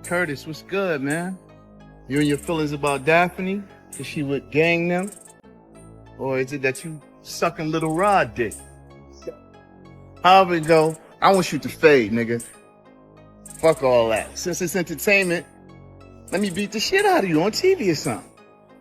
Curtis, what's good, man? You and your feelings about Daphne? Is she with gang them? Or is it that you sucking little Rod dick? However it go, I want you to fade, nigga. Fuck all that. Since it's entertainment, let me beat the shit out of you on TV or something.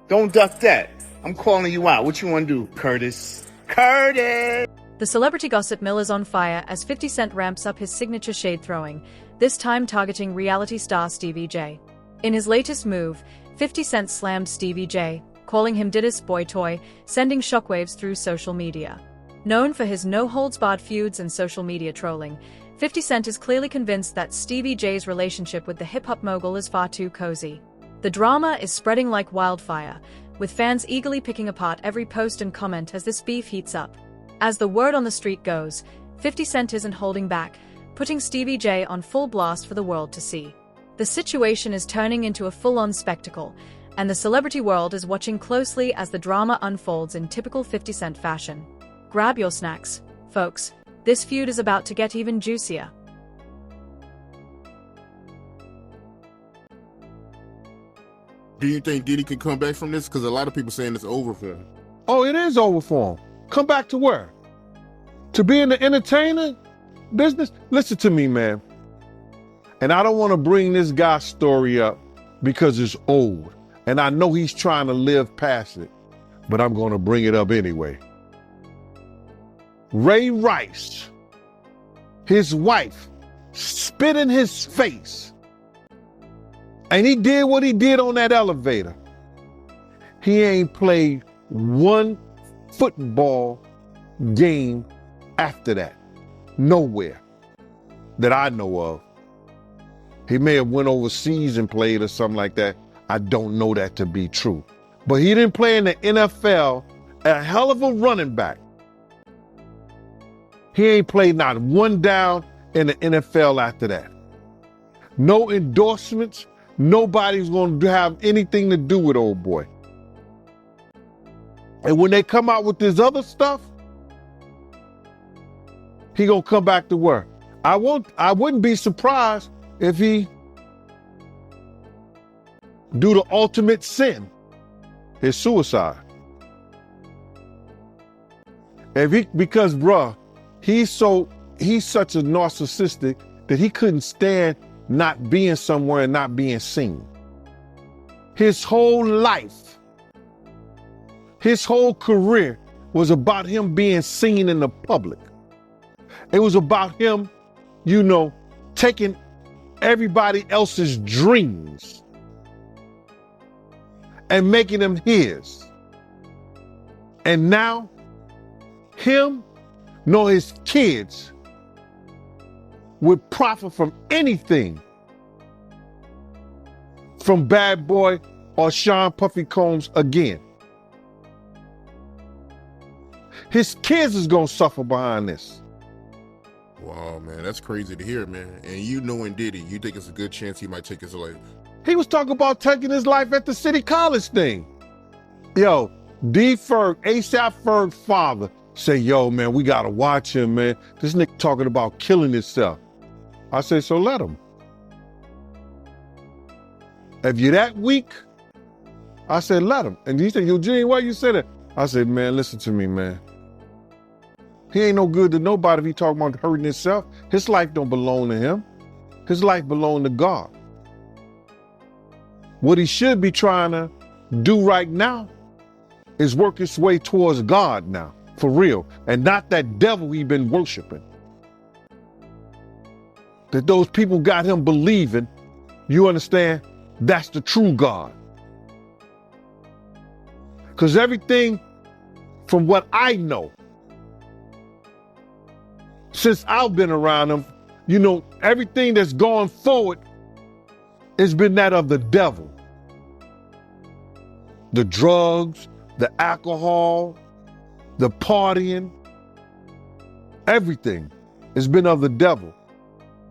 Don't duck that. I'm calling you out. What you want to do, Curtis? Curtis! The celebrity gossip mill is on fire as 50 Cent ramps up his signature shade throwing, this time targeting reality star Stevie J. In his latest move, 50 Cent slammed Stevie J, calling him Diddy's boy toy, sending shockwaves through social media. Known for his no-holds-barred feuds and social media trolling, 50 Cent is clearly convinced that Stevie J's relationship with the hip-hop mogul is far too cozy. The drama is spreading like wildfire, with fans eagerly picking apart every post and comment as this beef heats up. As the word on the street goes, 50 Cent isn't holding back, putting Stevie J on full blast for the world to see. The situation is turning into a full-on spectacle, and the celebrity world is watching closely as the drama unfolds in typical 50 Cent fashion. Grab your snacks, folks. This feud is about to get even juicier. Do you think Diddy can come back from this? Because a lot of people saying it's over for him. Oh, it is over for him. Come back to where? To be in the entertainer business? Listen to me, man. And I don't want to bring this guy's story up because it's old. And I know he's trying to live past it, but I'm going to bring it up anyway. Ray Rice, his wife, spit in his face. And he did what he did on that elevator. He ain't played one football game after that. Nowhere that I know of. He may have went overseas and played or something like that. I don't know that to be true. But he didn't play in the NFL, a hell of a running back. He ain't played not one down in the NFL after that. No endorsements. Nobody's going to have anything to do with old boy. And when they come out with this other stuff, he gonna come back to work. I wouldn't be surprised if he do the ultimate sin, his suicide. Because bruh, he's such a narcissistic that he couldn't stand not being somewhere and not being seen. His whole life, his whole career was about him being seen in the public. It was about him, taking everybody else's dreams and making them his. And now, him nor his kids would profit from anything from Bad Boy or Sean Puffy Combs again. His kids is gonna suffer behind this. Wow, man, that's crazy to hear, man. And you knowing Diddy, you think it's a good chance he might take his life? He was talking about taking his life at the City College thing. Yo, D. Ferg, ASAP Ferg's father, say, yo, man, we gotta watch him, man. This nigga talking about killing himself. I say, so let him. If you're that weak, I said, let him. And he said, Eugene, why you say that? I said, man, listen to me, man. He ain't no good to nobody if he talking about hurting himself. His life don't belong to him. His life belong to God. What he should be trying to do right now is work his way towards God now, for real, and not that devil he been worshiping. That those people got him believing, you understand, that's the true God. Because everything from what I know, since I've been around him, everything that's going forward has been that of the devil. The drugs, the alcohol, the partying, everything has been of the devil.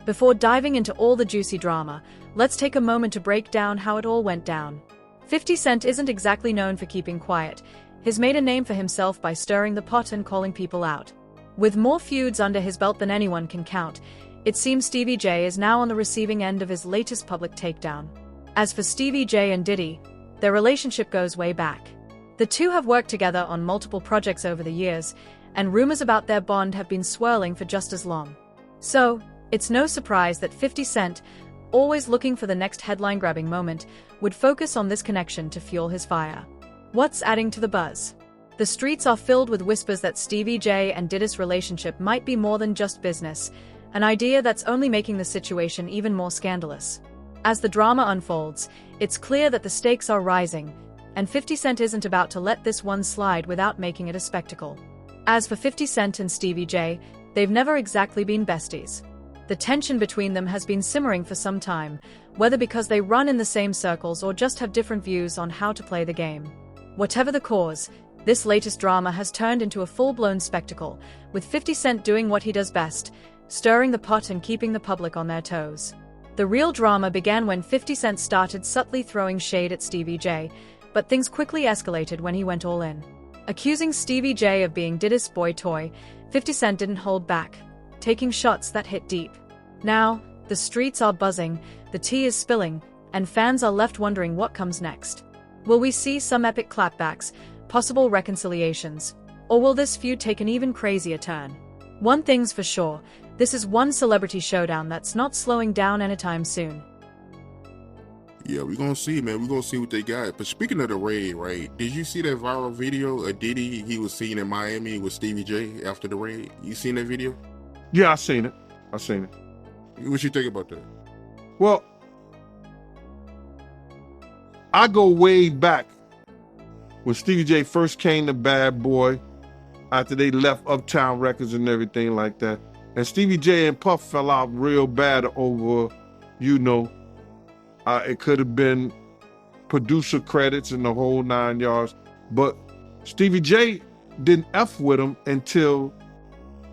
Before diving into all the juicy drama, let's take a moment to break down how it all went down. 50 Cent isn't exactly known for keeping quiet. He's made a name for himself by stirring the pot and calling people out. With more feuds under his belt than anyone can count, It seems Stevie J is now on the receiving end of his latest public takedown. As for Stevie J and Diddy, their relationship goes way back. The two have worked together on multiple projects over the years, and rumors about their bond have been swirling for just as long. So, it's no surprise that 50 Cent, always looking for the next headline-grabbing moment, would focus on this connection to fuel his fire. What's adding to the buzz? The streets are filled with whispers that Stevie J and Diddy's relationship might be more than just business, an idea that's only making the situation even more scandalous. As the drama unfolds, it's clear that the stakes are rising, and 50 Cent isn't about to let this one slide without making it a spectacle. As for 50 Cent and Stevie J, they've never exactly been besties. The tension between them has been simmering for some time, whether because they run in the same circles or just have different views on how to play the game. Whatever the cause, this latest drama has turned into a full-blown spectacle, with 50 Cent doing what he does best, stirring the pot and keeping the public on their toes. The real drama began when 50 Cent started subtly throwing shade at Stevie J, but things quickly escalated when he went all in. Accusing Stevie J of being Diddy's boy toy, 50 Cent didn't hold back, taking shots that hit deep. Now, the streets are buzzing, the tea is spilling, and fans are left wondering what comes next. Will we see some epic clapbacks, possible reconciliations, or will this feud take an even crazier turn? One thing's for sure, this is one celebrity showdown that's not slowing down anytime soon. Yeah, we're gonna see, man. We're gonna see what they got. But speaking of the raid, right? Did you see that viral video of Diddy? He was seen in Miami with Stevie J after the raid. You seen that video? Yeah, I seen it. What you think about that? Well, I go way back when Stevie J first came to Bad Boy, after they left Uptown Records and everything like that. And Stevie J and Puff fell out real bad over, it could have been producer credits and the whole 9 yards. But Stevie J didn't F with him until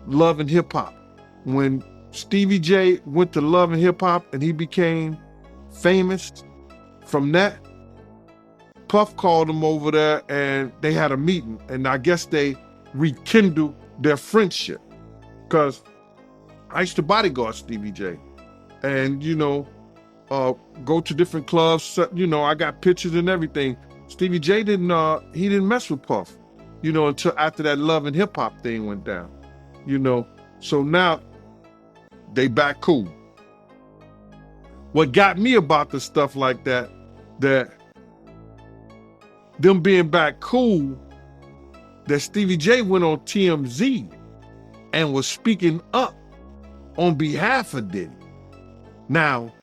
Love and Hip Hop. When Stevie J went to Love and Hip Hop and he became famous from that, Puff called him over there and they had a meeting. And I guess they rekindled their friendship. Because I used to bodyguard Stevie J. And, go to different clubs. I got pictures and everything. Stevie J didn't mess with Puff, until after that Love and Hip Hop thing went down, So now they back cool. What got me about the stuff like that them being back cool, that Stevie J went on TMZ and was speaking up on behalf of Diddy. Now,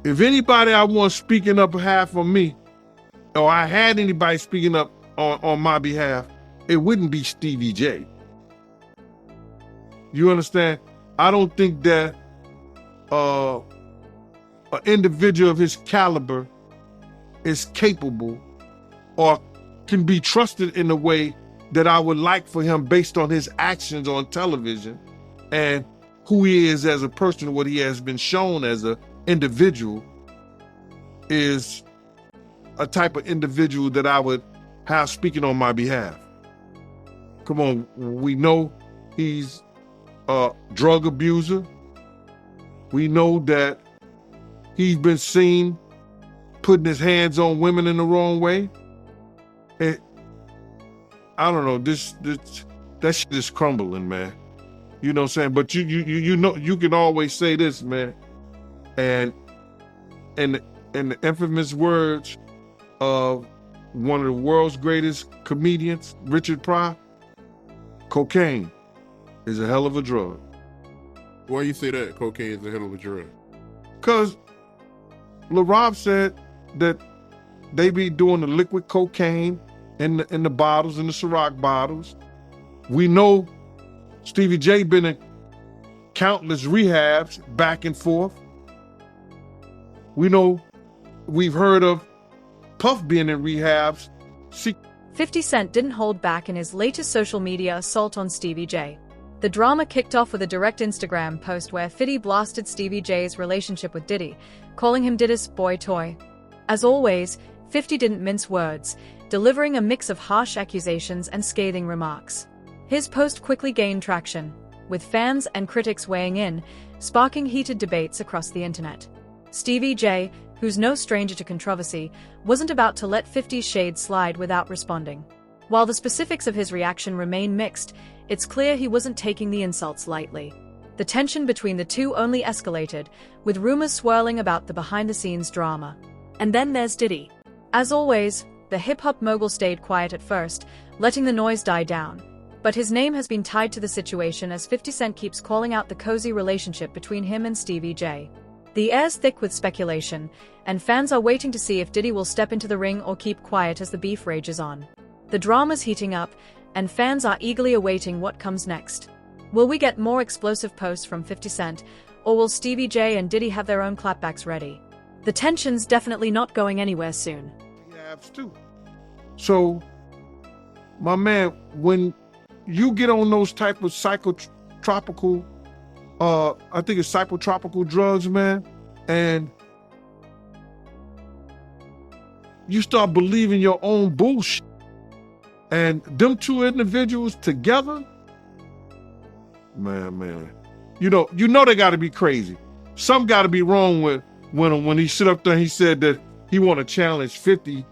if anybody I want speaking up behalf of me, or I had anybody speaking up on my behalf, it wouldn't be Stevie J. You understand? I don't think that an individual of his caliber is capable or can be trusted in a way that I would like for him based on his actions on television and who he is as a person, what he has been shown as an individual, is a type of individual that I would have speaking on my behalf. Come on, we know he's a drug abuser. We know that he's been seen putting his hands on women in the wrong way. And I don't know, that shit is crumbling, man. You know what I'm saying? But you can always say this, man. And in the infamous words of one of the world's greatest comedians, Richard Pryor, cocaine is a hell of a drug. Why you say that? Cocaine is a hell of a drug? Because LaRob said that they be doing the liquid cocaine in the bottles, in the Ciroc bottles. We know Stevie J been in countless rehabs back and forth. We know, we've heard of Puff being in rehabs. 50 Cent didn't hold back in his latest social media assault on Stevie J. The drama kicked off with a direct Instagram post where 50 blasted Stevie J's relationship with Diddy, calling him Diddy's boy toy. As always, 50 didn't mince words, delivering a mix of harsh accusations and scathing remarks. His post quickly gained traction. with fans and critics weighing in, sparking heated debates across the internet. Stevie J, who's no stranger to controversy, wasn't about to let 50 Shades slide without responding. While the specifics of his reaction remain mixed, it's clear he wasn't taking the insults lightly. The tension between the two only escalated, with rumors swirling about the behind-the-scenes drama. And then there's Diddy. As always, the hip-hop mogul stayed quiet at first, letting the noise die down. But his name has been tied to the situation as 50 Cent keeps calling out the cozy relationship between him and Stevie J. The air's thick with speculation, and fans are waiting to see if Diddy will step into the ring or keep quiet as the beef rages on. The drama's heating up, and fans are eagerly awaiting what comes next. Will we get more explosive posts from 50 Cent, or will Stevie J and Diddy have their own clapbacks ready? The tension's definitely not going anywhere soon. Too. So, my man, when you get on those type of psychotropical, I think it's psychotropical drugs, man, and you start believing your own bullshit, and them two individuals together, man, you know they got to be crazy. Something got to be wrong with when he sit up there and he said that he want to challenge 50.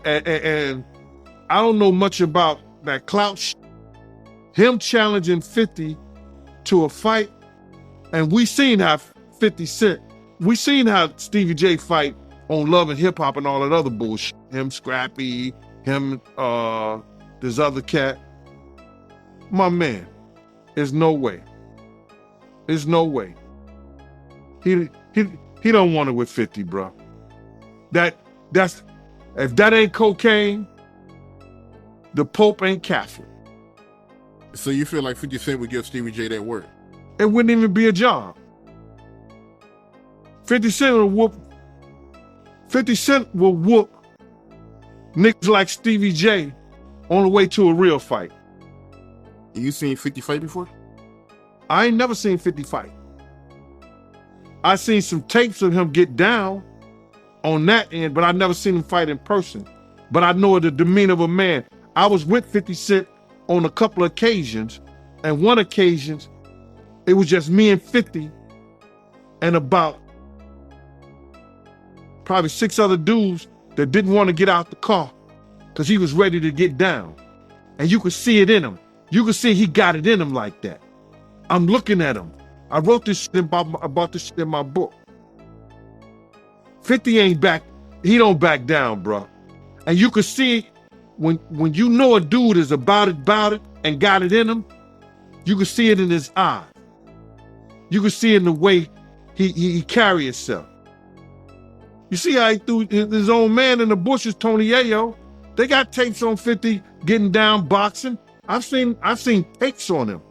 And I don't know much about that clout him challenging 50 to a fight, and we seen how 50 Cent, we seen how Stevie J fight on Love and Hip Hop and all that other bullshit. Him Scrappy, him this other cat. My man, there's no way. There's no way. He don't want it with 50, bro. That's if that ain't cocaine, the Pope ain't Catholic. So you feel like 50 Cent would give Stevie J that work? It wouldn't even be a job. 50 Cent will whoop niggas like Stevie J on the way to a real fight. You seen 50 fight before? I ain't never seen 50 fight. I seen some tapes of him get down on that end, but I never seen him fight in person. But I know the demeanor of a man. I was with 50 Cent on a couple of occasions, and one occasion, it was just me and 50 and about probably 6 other dudes that didn't want to get out the car because he was ready to get down. And you could see it in him. You could see he got it in him like that. I'm looking at him. I wrote this shit about this shit in my book. 50 ain't back, he don't back down, bro. And you can see when you know a dude is about it, and got it in him, you can see it in his eyes. You can see it in the way he carry himself. You see how he threw his own man in the bushes, Tony Yayo. They got tapes on 50 getting down boxing. I've seen tapes on him.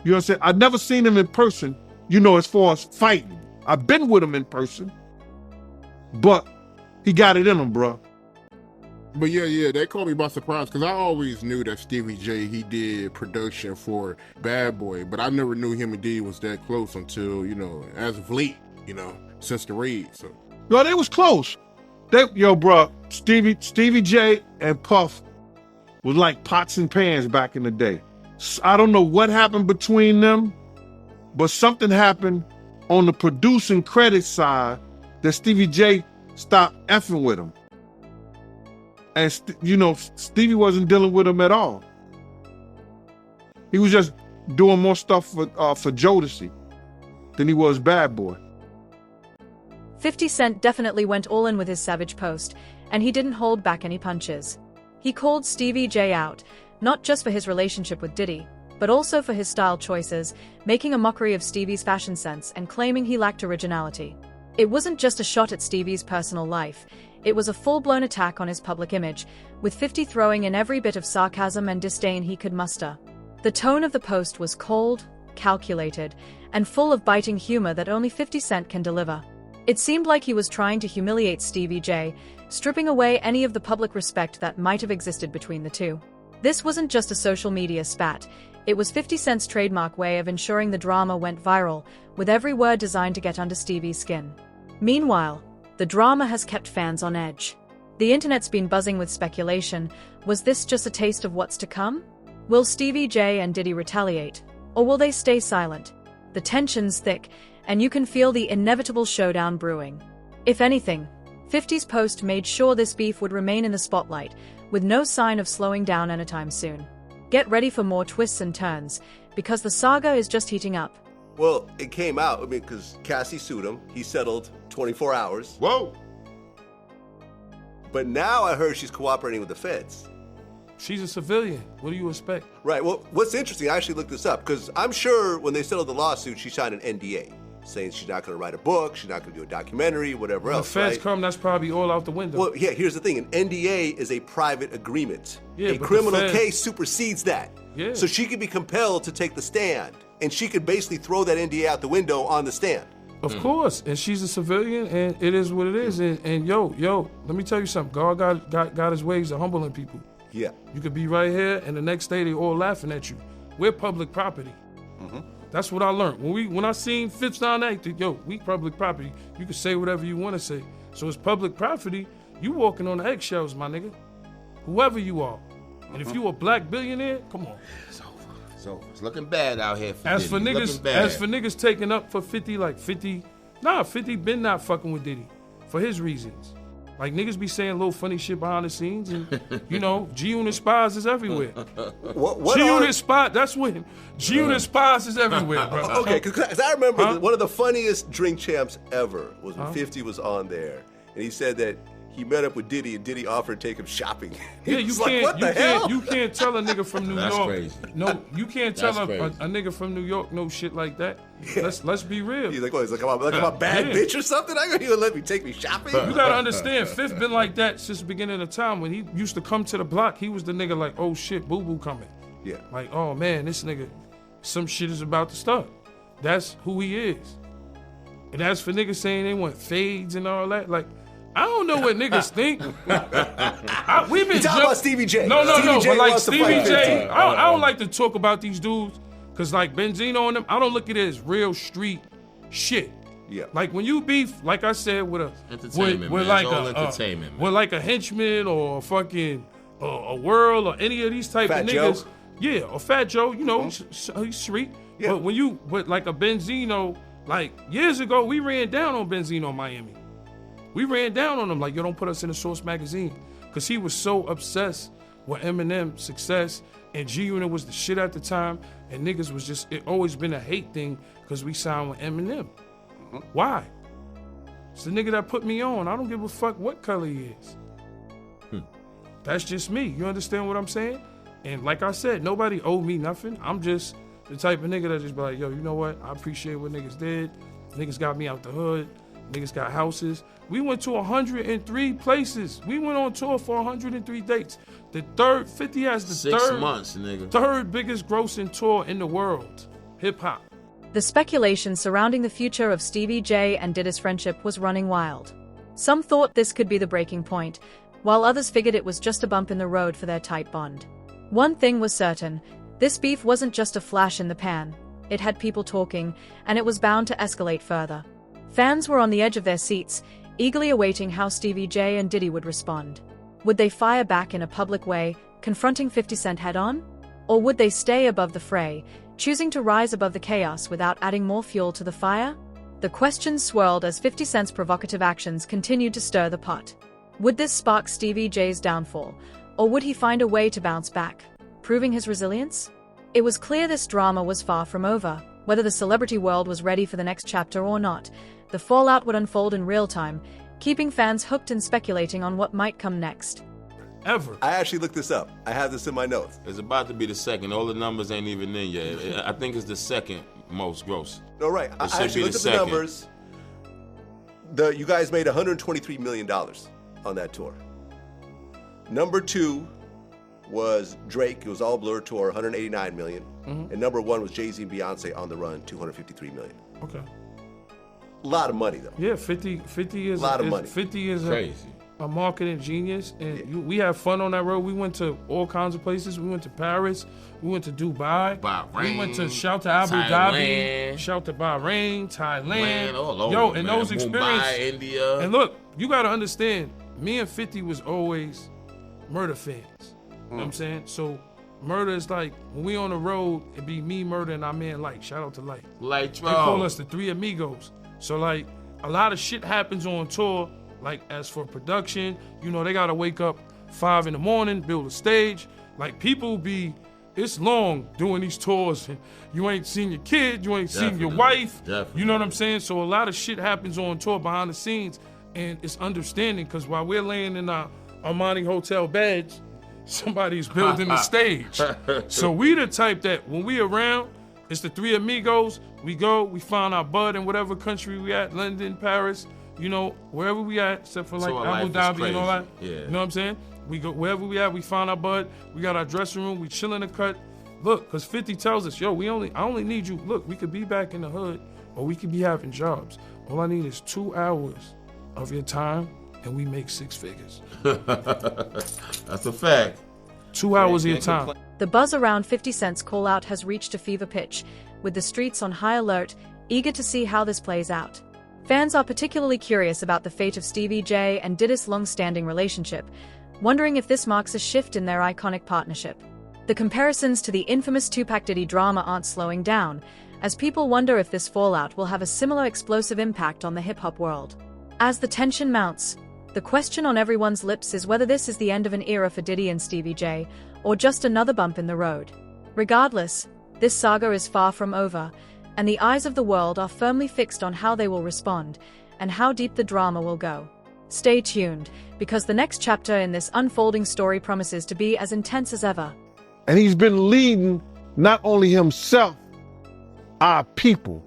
You know what I'm saying? I've never seen him in person, as far as fighting. I've been with him in person. But he got it in him, bro. But yeah, that caught me by surprise because I always knew that Stevie J, he did production for Bad Boy, but I never knew him and Diddy was that close until, as of late, since the raid. So, yo, they was close. Bro, Stevie J and Puff was like pots and pans back in the day. I don't know what happened between them, but something happened on the producing credit side that Stevie J stopped effing with him. And, Stevie wasn't dealing with him at all. He was just doing more stuff for Jodeci than he was Bad Boy. 50 Cent definitely went all in with his savage post, and he didn't hold back any punches. He called Stevie J out, not just for his relationship with Diddy, but also for his style choices, making a mockery of Stevie's fashion sense and claiming he lacked originality. It wasn't just a shot at Stevie's personal life, it was a full-blown attack on his public image, with 50 throwing in every bit of sarcasm and disdain he could muster. The tone of the post was cold, calculated, and full of biting humor that only 50 Cent can deliver. It seemed like he was trying to humiliate Stevie J, stripping away any of the public respect that might have existed between the two. This wasn't just a social media spat, it was 50 Cent's trademark way of ensuring the drama went viral, with every word designed to get under Stevie's skin. Meanwhile, the drama has kept fans on edge. The internet's been buzzing with speculation. Was this just a taste of what's to come? Will Stevie J and Diddy retaliate? Or will they stay silent? The tension's thick, and you can feel the inevitable showdown brewing. If anything, 50's post made sure this beef would remain in the spotlight, with no sign of slowing down anytime soon. Get ready for more twists and turns, because the saga is just heating up. Well, it came out, because Cassie sued him. He settled 24 hours. Whoa. But now I heard she's cooperating with the feds. She's a civilian. What do you expect? Right. Well, what's interesting, I actually looked this up, because I'm sure when they settled the lawsuit, she signed an NDA, saying she's not going to write a book, she's not going to do a documentary, whatever When else, the feds right? come, that's probably all out the window. Well, yeah, here's the thing. An NDA is a private agreement. Yeah, a but the criminal feds- case supersedes that. Yeah. So she could be compelled to take the stand, and she could basically throw that NDA out the window on the stand. Of course, and she's a civilian, and it is what it is. And yo, let me tell you something. God got his ways of humbling people. Yeah. You could be right here, and the next day they all laughing at you. We're public property. That's what I learned. When I seen Fitz down there, yo, we public property. You can say whatever you want to say. So it's public property. You walking on eggshells, my nigga. Whoever you are. And if you a black billionaire, come on. It's over. It's looking bad out here for As Diddy. for Looking niggas, bad. as for niggas taking up for 50, like 50 been not fucking with Diddy for his reasons. Like niggas be saying little funny shit behind the scenes, and you know, G-Unit spies is everywhere. What G-Unit spy, that's when G-Unit spies is everywhere, bro. Okay, because I remember Huh? one of the funniest Drink Champs ever was when Huh? 50 was on there, and he said that he met up with Diddy, and Diddy offered to take him shopping. He Yeah, you was like, can't, what you the can't, hell? you can't tell a nigga from New That's York. crazy. No, you can't tell That's a crazy. nigga from New York no shit like that. Let's be real. He's like, what? He's like, I'm a bad Yeah. bitch or something? I gonna let me take me shopping? You gotta understand, Fifth been like that since the beginning of time. When he used to come to the block, he was the nigga like, oh shit, boo boo coming. Yeah. Like, oh man, this nigga, some shit is about to start. That's who he is. And as for niggas saying they want fades and all that, like, I don't know what niggas think. We've been You talking about Stevie J. No, Stevie J but like wants to Stevie fight J, 50. I don't like to talk about these dudes, cause like Benzino and them, I don't look at it as real street shit. Yeah. Like when you beef, like I said, with a Entertainment, with man. like It's all a entertainment, man. with like a henchman or a fucking a world or any of these type Fat of niggas. Joe. Yeah, or Fat Joe, you know, he's street. Yeah. But when you like a Benzino, like years ago, we ran down on Benzino in Miami. We ran down on him like, yo, don't put us in the Source magazine. Cause he was so obsessed with Eminem's success, and G-Unit was the shit at the time, and niggas was just, it always been a hate thing cause we signed with Eminem. Why? It's the nigga that put me on. I don't give a fuck what color he is. That's just me. You understand what I'm saying? And like I said, nobody owed me nothing. I'm just the type of nigga that just be like, yo, you know what? I appreciate what niggas did. Niggas got me out the hood. Niggas got houses. We went to 103 places. We went on tour for 103 dates. The third, 50 has the 6 months, nigga. third biggest grossing tour in the world. Hip hop. The speculation surrounding the future of Stevie J and Diddy's friendship was running wild. Some thought this could be the breaking point, while others figured it was just a bump in the road for their tight bond. One thing was certain, this beef wasn't just a flash in the pan. It had people talking, and it was bound to escalate further. Fans were on the edge of their seats, eagerly awaiting how Stevie J and Diddy would respond. Would they fire back in a public way, confronting 50 Cent head-on? Or would they stay above the fray, choosing to rise above the chaos without adding more fuel to the fire? The questions swirled as 50 Cent's provocative actions continued to stir the pot. Would this spark Stevie J's downfall, or would he find a way to bounce back, proving his resilience? It was clear this drama was far from over. Whether the celebrity world was ready for the next chapter or not, the fallout would unfold in real time, keeping fans hooked and speculating on what might come next. Ever. I actually looked this up. I have this in my notes. It's about to be the second. All the numbers ain't even in yet. I think it's the second most gross. No, right. I should actually be looked at the the second. numbers. You guys made $123 million on that tour. Number 2 was Drake. It was all Blur tour, $189 million. And number 1 was Jay-Z and Beyonce on the Run, $253 million. Okay. A lot of money, though. Yeah, 50 is A lot of money. 50 is Crazy. a marketing genius, and we had fun on that road. We went to all kinds of places. We went to Paris. We went to Dubai. Bahrain, We went to shout to Abu Dhabi. Thailand. Shout to Bahrain, Thailand. Man, all over, Yo, man. and those Mumbai, experiences. India. And look, you gotta understand, me and 50 was always murder fans. You know what I'm saying? So Murder is like, when we on the road, it be me, Murder, and our man Light. Shout out to Light. Like, They call us the Three Amigos. So like, a lot of shit happens on tour. Like, as for production, you know, they gotta wake up 5 in the morning, build a stage. Like, people be, it's long doing these tours, and you ain't seen your kid, you ain't seen your wife. Definitely. You know what I'm saying? So a lot of shit happens on tour behind the scenes, and it's understanding, because while we're laying in our Armani hotel beds, somebody's building the stage. So we the type that when we around, it's the Three Amigos. We go, we find our bud in whatever country we at, London, Paris, you know, wherever we at, except for like So our Abu life is Dhabi and all that. crazy. Yeah. You know what I'm saying? We go wherever we at, we find our bud. We got our dressing room. We chill in the cut. Look, because 50 tells us, yo, I only need you. Look, we could be back in the hood, or we could be having jobs. All I need is 2 hours of your time, and we make 6 figures. That's a fact. 2 hours of your time. The buzz around 50 Cent's call out has reached a fever pitch, with the streets on high alert, eager to see how this plays out. Fans are particularly curious about the fate of Stevie J and Diddy's long-standing relationship, wondering if this marks a shift in their iconic partnership. The comparisons to the infamous Tupac Diddy drama aren't slowing down, as people wonder if this fallout will have a similar explosive impact on the hip-hop world. As the tension mounts, the question on everyone's lips is whether this is the end of an era for Diddy and Stevie J, or just another bump in the road. Regardless, this saga is far from over, and the eyes of the world are firmly fixed on how they will respond, and how deep the drama will go. Stay tuned, because the next chapter in this unfolding story promises to be as intense as ever. And he's been leading not only himself, our people,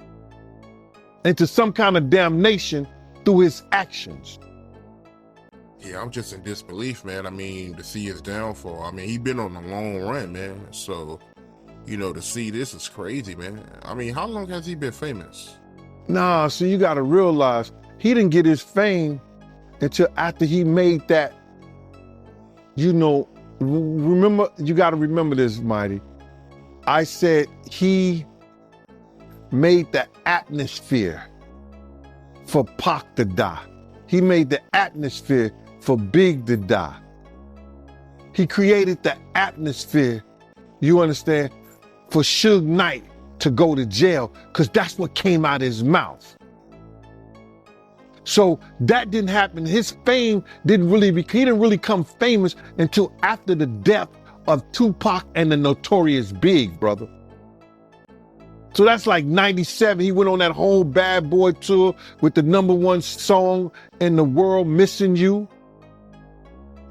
into some kind of damnation through his actions. Yeah, I'm just in disbelief, man. I mean, to see his downfall. I mean, he been on a long run, man. So, you know, to see this is crazy, man. I mean, how long has he been famous? Nah, so you gotta realize, he didn't get his fame until after he made that, you know, remember, you gotta remember this, Mighty. I said he made the atmosphere for Pac to die. He made the atmosphere for Big to die. He created the atmosphere, you understand, for Suge Knight to go to jail, because that's what came out of his mouth. So that didn't happen. His fame didn't really he didn't really come famous until after the death of Tupac and the Notorious Big, brother. So that's like 97. He went on that whole Bad Boy tour with the #1 song in the world, Missing You,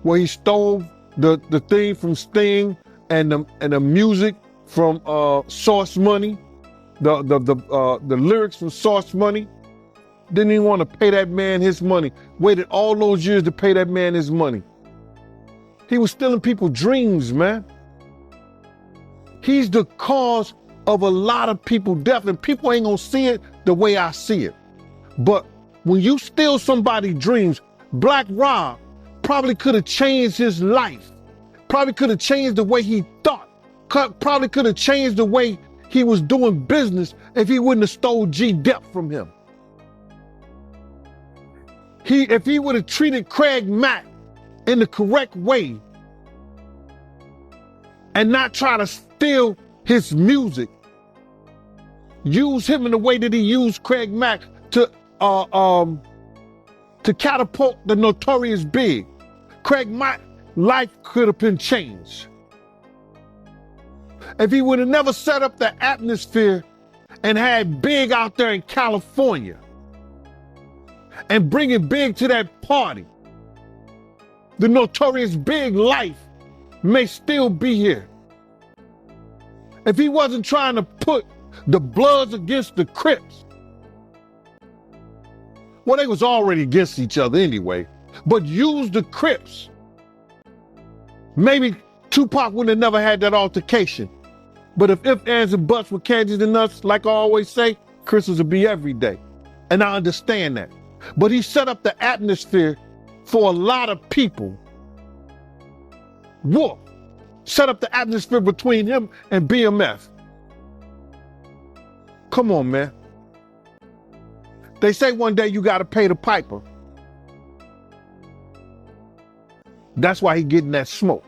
where he stole the thing from Sting and the music from Source Money, the lyrics from Source Money. Didn't even want to pay that man his money. Waited all those years to pay that man his money. He was stealing people's dreams, man. He's the cause of a lot of people's death, and people ain't gonna see it the way I see it. But when you steal somebody's dreams, Black Rob probably could have changed his life. Probably could have changed the way he thought. Probably could have changed the way he was doing business if he wouldn't have stole G-Dep from him. If he would have treated Craig Mack in the correct way and not try to steal his music, use him in the way that he used Craig Mack to catapult the Notorious Big, Craig Mack's life could have been changed. If he would have never set up the atmosphere and had Big out there in California and bringing Big to that party, the Notorious Big life may still be here. If he wasn't trying to put the Bloods against the Crips, well, they was already against each other anyway, but use the Crips, maybe Tupac would have never had that altercation. But if ands, and buts were candies and nuts, like I always say, Christmas would be every day. And I understand that. But he set up the atmosphere for a lot of people. Wolf set up the atmosphere between him and BMF. Come on, man. They say one day you gotta pay the piper. That's why he getting that smoke.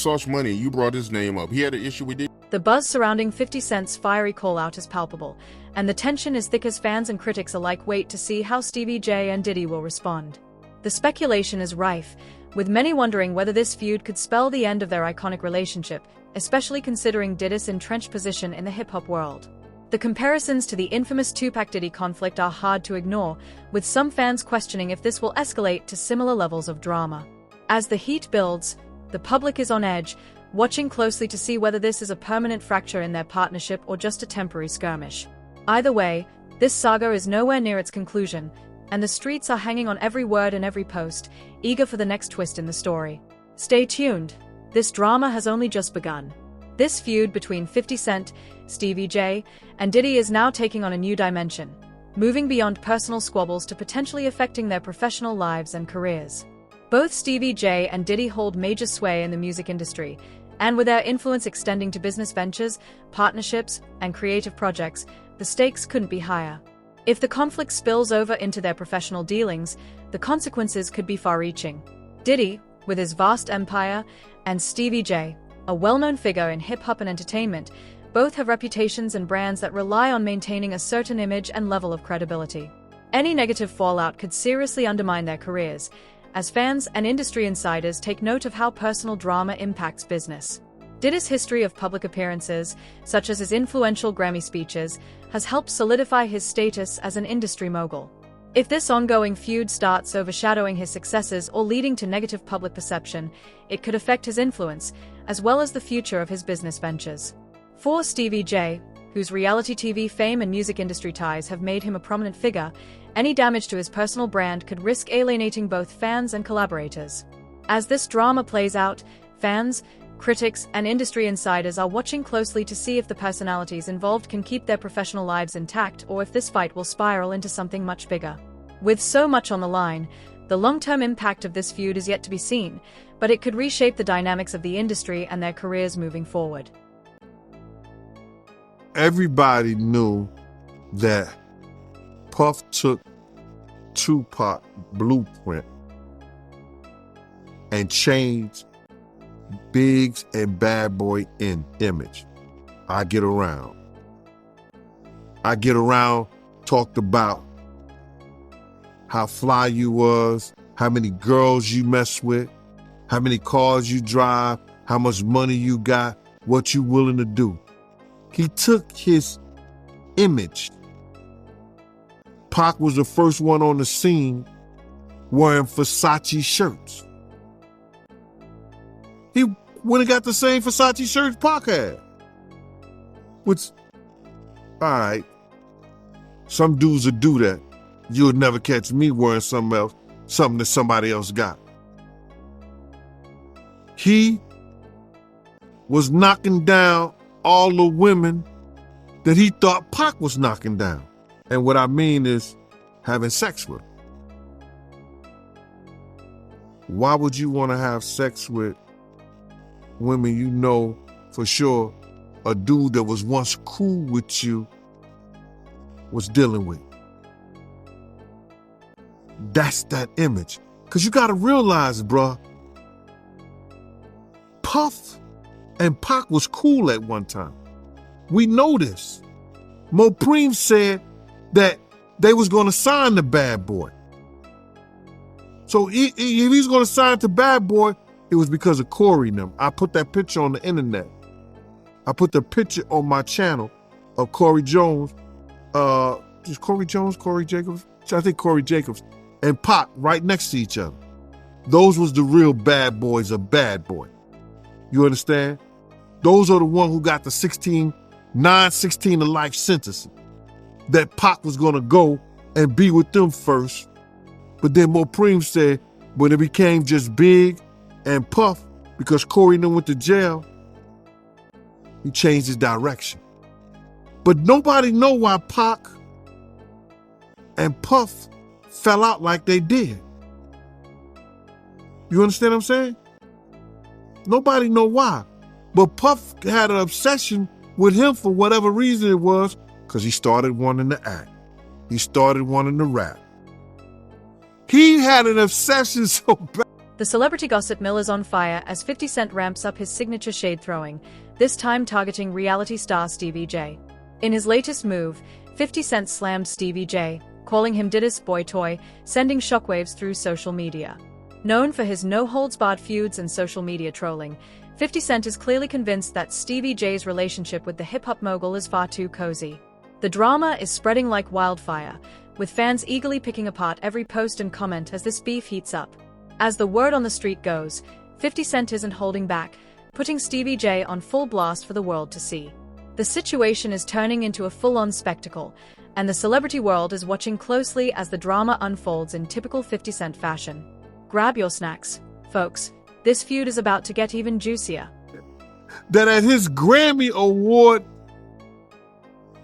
Sauce Money, you brought his name up. He had an issue with Diddy. The buzz surrounding 50 Cent's fiery call-out is palpable, and the tension is thick as fans and critics alike wait to see how Stevie J and Diddy will respond. The speculation is rife, with many wondering whether this feud could spell the end of their iconic relationship, especially considering Diddy's entrenched position in the hip-hop world. The comparisons to the infamous Tupac-Diddy conflict are hard to ignore, with some fans questioning if this will escalate to similar levels of drama. As the heat builds, the public is on edge, watching closely to see whether this is a permanent fracture in their partnership or just a temporary skirmish. Either way, this saga is nowhere near its conclusion, and the streets are hanging on every word and every post, eager for the next twist in the story. Stay tuned. This drama has only just begun. This feud between 50 Cent, Stevie J, and Diddy is now taking on a new dimension, moving beyond personal squabbles to potentially affecting their professional lives and careers. Both Stevie J and Diddy hold major sway in the music industry, and with their influence extending to business ventures, partnerships, and creative projects, the stakes couldn't be higher. If the conflict spills over into their professional dealings, the consequences could be far-reaching. Diddy, with his vast empire, and Stevie J, a well-known figure in hip-hop and entertainment, both have reputations and brands that rely on maintaining a certain image and level of credibility. Any negative fallout could seriously undermine their careers, as fans and industry insiders take note of how personal drama impacts business. Diddy's history of public appearances, such as his influential Grammy speeches, has helped solidify his status as an industry mogul. If this ongoing feud starts overshadowing his successes or leading to negative public perception, it could affect his influence, as well as the future of his business ventures. For Stevie J, whose reality TV fame and music industry ties have made him a prominent figure, any damage to his personal brand could risk alienating both fans and collaborators. As this drama plays out, fans, critics, and industry insiders are watching closely to see if the personalities involved can keep their professional lives intact or if this fight will spiral into something much bigger. With so much on the line, the long-term impact of this feud is yet to be seen, but it could reshape the dynamics of the industry and their careers moving forward. Everybody knew that Puff took Tupac blueprint and changed Biggs and Bad Boy in image. I Get Around talked about how fly you was, how many girls you mess with, how many cars you drive, how much money you got, what you willing to do. He took his image. Pac was the first one on the scene wearing Versace shirts. He went and got the same Versace shirts Pac had. Which, all right, some dudes would do that. You would never catch me wearing something else, something that somebody else got. He was knocking down all the women that he thought Pac was knocking down. And what I mean is having sex with. Why would you want to have sex with women you know for sure a dude that was once cool with you was dealing with? That's that image. Because you got to realize, bruh, Puff and Pac was cool at one time. We know this. Mopreem said that they was going to sign the Bad Boy. So if he's going to sign to Bad Boy, it was because of Corey and them. I put that picture on the internet. I put the picture on my channel of Corey Jones. Is Corey Jones, Corey Jacobs? I think Corey Jacobs and Pac right next to each other. Those was the real bad boys of Bad Boy. You understand? Those are the ones who got the 16 to life sentences. That Pac was going to go and be with them first. But then Mopreem said when it became just Big and Puff, because Corey and them went to jail, he changed his direction. But nobody know why Pac and Puff fell out like they did. You understand what I'm saying? Nobody know why. But Puff had an obsession with him for whatever reason it was, because he started wanting to act. He started wanting to rap. He had an obsession so bad. The The celebrity gossip mill is on fire as 50 Cent ramps up his signature shade throwing, this time targeting reality star Stevie J. In his latest move, 50 Cent slammed Stevie J, calling him Diddy's boy toy, sending shockwaves through social media. Known for his no-holds-barred feuds and social media trolling, 50 Cent is clearly convinced that Stevie J's relationship with the hip-hop mogul is far too cozy. The drama is spreading like wildfire, with fans eagerly picking apart every post and comment as this beef heats up. As the word on the street goes, 50 Cent isn't holding back, putting Stevie J on full blast for the world to see. The situation is turning into a full-on spectacle, and the celebrity world is watching closely as the drama unfolds in typical 50 Cent fashion. Grab your snacks, folks. This feud is about to get even juicier. That at his Grammy Award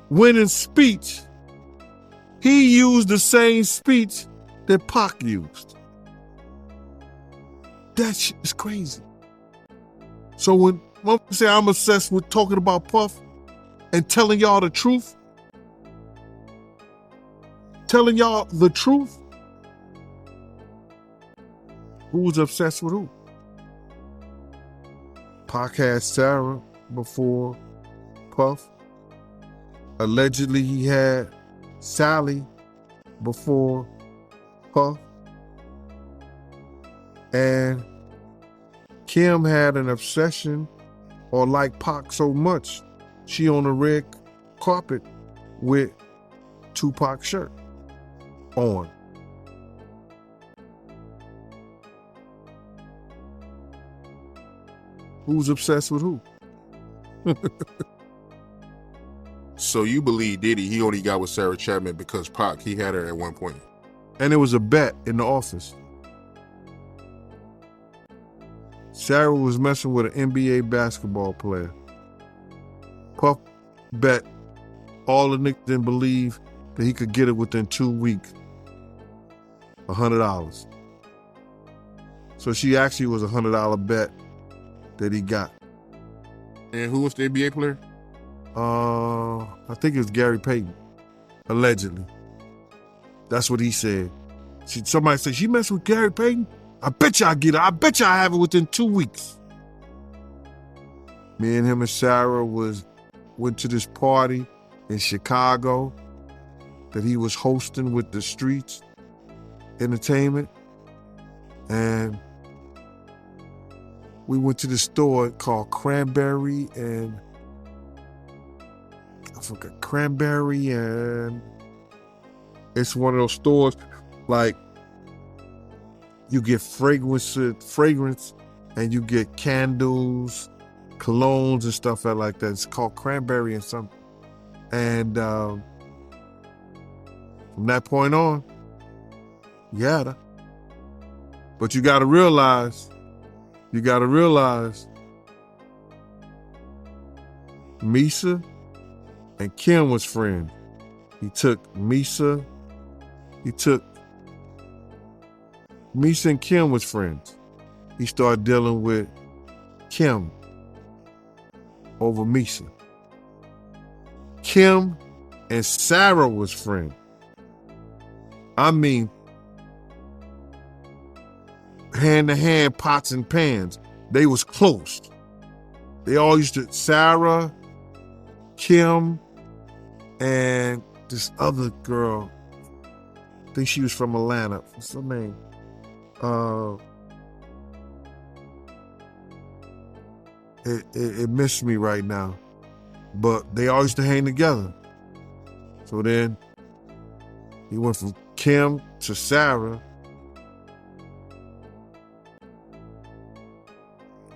winning speech, he used the same speech that Pac used. That shit is crazy. So when I say I'm obsessed with talking about Puff and telling y'all the truth, who's obsessed with who? Pac had Sarah before Puff. Allegedly, he had Sally before Puff. And Kim had an obsession or liked Pac so much, she on the red carpet with Tupac's shirt on. Who's obsessed with who? So you believe Diddy, he only got with Sarah Chapman because Pac, he had her at one point. And it was a bet in the office. Sarah was messing with an NBA basketball player. Puff bet all the niggas didn't believe that he could get it within 2 weeks. $100. So she actually was a $100 bet that he got. And who was the NBA player? I think it was Gary Payton, allegedly. That's what he said. Somebody said, she messed with Gary Payton? I bet you I get it. I bet you I have it within 2 weeks. Me and him and Sarah went to this party in Chicago that he was hosting with the Streets Entertainment. And we went to this store called Cranberry and it's one of those stores like you get fragrance and you get candles, colognes and stuff like that. It's called Cranberry and something. And from that point on, yeah. But you gotta realize, Misa and Kim was friends. Misa and Kim was friends. He started dealing with Kim over Misa. Kim and Sarah was friends. I mean, hand to hand, pots and pans. They was close. They all used to, Sarah, Kim, and this other girl, I think she was from Atlanta. What's her name? It missed me right now. But they all used to hang together. So then he went from Kim to Sarah.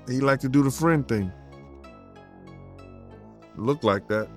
He liked to do the friend thing. Looked like that.